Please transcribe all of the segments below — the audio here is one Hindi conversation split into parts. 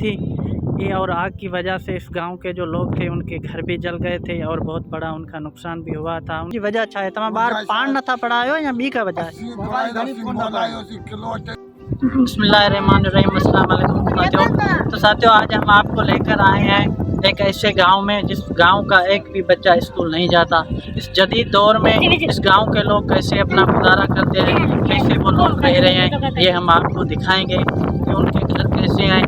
थी ये, और आग की वजह से इस गांव के जो लोग थे उनके घर भी जल गए थे और बहुत बड़ा उनका नुकसान भी हुआ था। उनकी वजह अच्छा है तमाम बार पान न था पड़ा हो या बी का वजह है। बिस्मिल्लाहिर्रहमानिर्रहीम, अस्सलाम वालेकुम साथियों। तो साथियों, आज हम आपको लेकर आए हैं एक ऐसे गांव में जिस गांव का एक भी बच्चा स्कूल नहीं जाता। इस जदीद दौर में इस गांव के लोग कैसे अपना गुजारा करते हैं, कैसे वो लोग रह रहे हैं, ये हम आपको दिखाएंगे कि उनके घर कैसे हैं।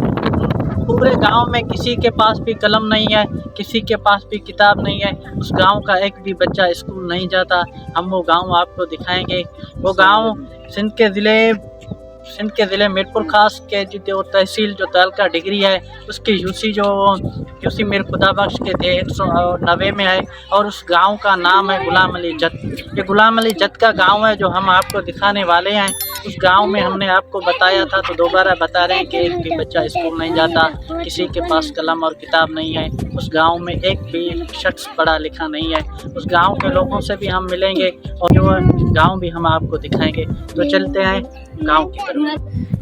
पूरे गांव में किसी के पास भी कलम नहीं है, किसी के पास भी किताब नहीं है, उस गांव का एक भी बच्चा स्कूल नहीं जाता। हम वो गांव आपको दिखाएंगे। वो गांव सिंध के ज़िले मीरपुर खास के जो तहसील जो तहलका डिग्री है उसकी यूसी मीर खुदाबख्श के थे 190 में है, और उस गांव का नाम है गुलाम अली जत। ये गुलाम अली जत का गांव है जो हम आपको दिखाने वाले हैं। उस गांव में हमने आपको बताया था तो दोबारा बता रहे हैं कि एक भी बच्चा स्कूल नहीं जाता, किसी के पास कलम और किताब नहीं है। उस गांव में एक भी शख्स पढ़ा लिखा नहीं है। उस गांव के लोगों से भी हम मिलेंगे और जो गांव भी हम आपको दिखाएंगे। तो चलते हैं गांव की तरफ।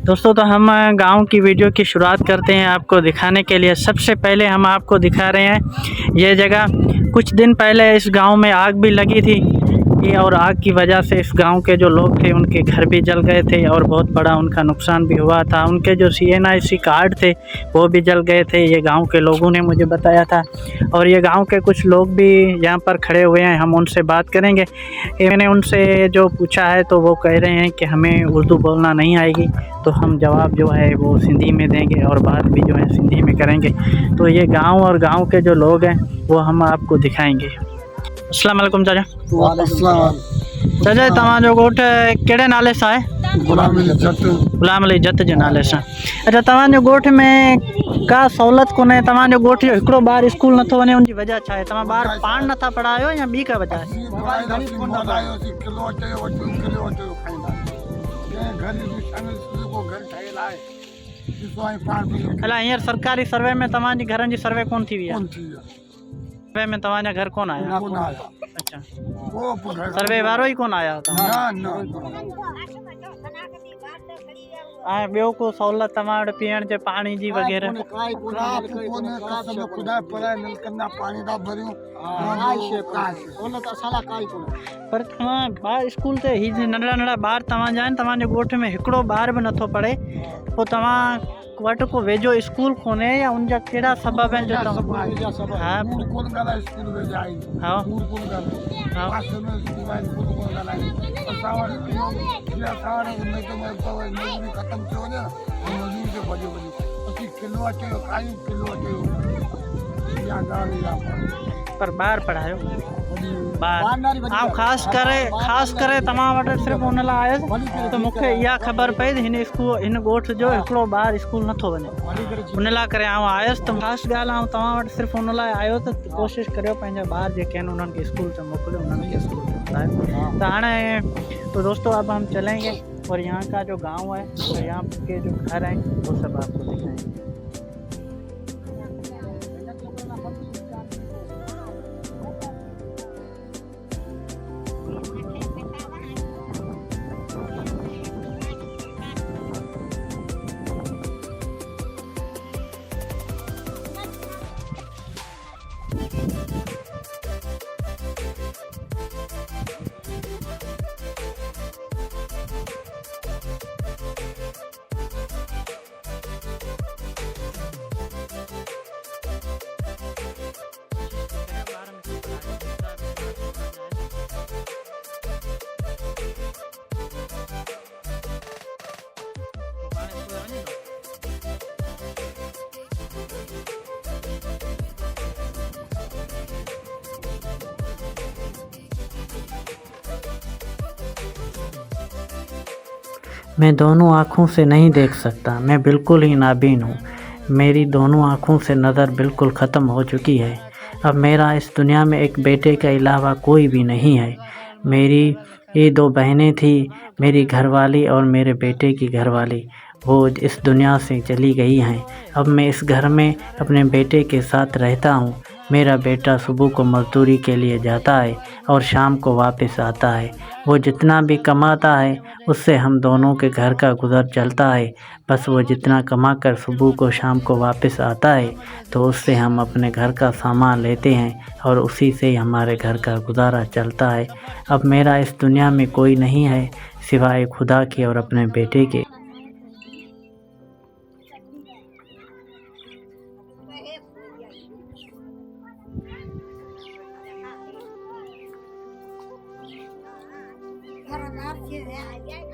दोस्तों, तो हम गांव की वीडियो की शुरुआत करते हैं आपको दिखाने के लिए। सबसे पहले हम आपको दिखा रहे हैं ये जगह। कुछ दिन पहले इस गांव में आग भी लगी थी ये, और आग की वजह से इस गांव के जो लोग थे उनके घर भी जल गए थे और बहुत बड़ा उनका नुकसान भी हुआ था। उनके जो CNIC कार्ड थे वो भी जल गए थे, ये गांव के लोगों ने मुझे बताया था। और ये गांव के कुछ लोग भी यहाँ पर खड़े हुए हैं, हम उनसे बात करेंगे। मैंने उनसे जो पूछा है तो वो कह रहे हैं कि हमें उर्दू बोलना नहीं आएगी, तो हम जवाब जो है वो सिंधी में देंगे और बात भी जो है सिंधी में करेंगे। तो ये गाँव और गाँव के जो लोग हैं वो हम आपको दिखाएँगे। अस्सलाम वालेकुम चाचा। चाचा, तव्हांजो ॻोठ कहिड़े नाले सां आहे? गुलाम अली जत जे नाले सां। अच्छा, तव्हांजे ॻोठ में का सहूलियत कोन्हे? तव्हांजो ॻोठ जो हिकिड़ो ॿारु स्कूल नथो वञे, उनजी वजह छा आहे? तव्हां ॿार पाण नथा पढ़ायो या ॿी का वजह आहे? अला हींअर सरकारी सर्वे में तव्हांजी घरनि जी सर्वे कोन थी वई आहे? सर्वे में तव्हांजा घर कोन आया? अच्छा, सर्वे वारो ही कोन आया था? ऐं ॿियो को सहूलियत तव्हां वटि पीअण जे पाणी जी वग़ैरह? पर तव्हां ॿार स्कूल ते हीअ नंढड़ा नंढड़ा ॿार तव्हांजा आहिनि, तव्हांजे ॻोठ में हिकिड़ो ॿार बि नथो पढ़े, पोइ तव्हां वटि को वेझो स्कूल कोन्हे या उनजा कहिड़ा सबब आहिनि जो तव्हां? पर ॿार पढ़ायो ख़ासि करे तव्हां वटि सिर्फ़ु उन लाइ आयुसि त मूंखे इहा ख़बर पई त हिन ॻोठ जो हिकिड़ो ॿारु स्कूल नथो वञे, उन लाइ करे आउं आयुसि। त ख़ासि ॻाल्हि आउं तव्हां वटि सिर्फ़ु उन लाइ आयो त कोशिशि करियो पंहिंजा ॿार जेके आहिनि उन्हनि खे स्कूल ते मोकिलियो, उन्हनि खे स्कूल ते पढ़ायो। तो हाणे तो दोस्तों अब हम चलेंगे और यहाँ का जो गाँव है और यहाँ के जो घर हैं वो सब आपको दिखाएंगे। मैं दोनों आँखों से नहीं देख सकता, मैं बिल्कुल ही नाबीन हूँ। मेरी दोनों आँखों से नज़र बिल्कुल ख़त्म हो चुकी है। अब मेरा इस दुनिया में एक बेटे के अलावा कोई भी नहीं है। मेरी ये 2 बहनें थी, मेरी घरवाली और मेरे बेटे की घरवाली, वो इस दुनिया से चली गई हैं। अब मैं इस घर में अपने बेटे के साथ रहता हूँ। मेरा बेटा सुबह को मज़दूरी के लिए जाता है और शाम को वापस आता है। वो जितना भी कमाता है उससे हम दोनों के घर का गुज़र चलता है। बस वो जितना कमा कर सुबह को शाम को वापस आता है तो उससे हम अपने घर का सामान लेते हैं और उसी से हमारे घर का गुज़ारा चलता है। अब मेरा इस दुनिया में कोई नहीं है सिवाय खुदा के और अपने बेटे के। खतरनाक चीज है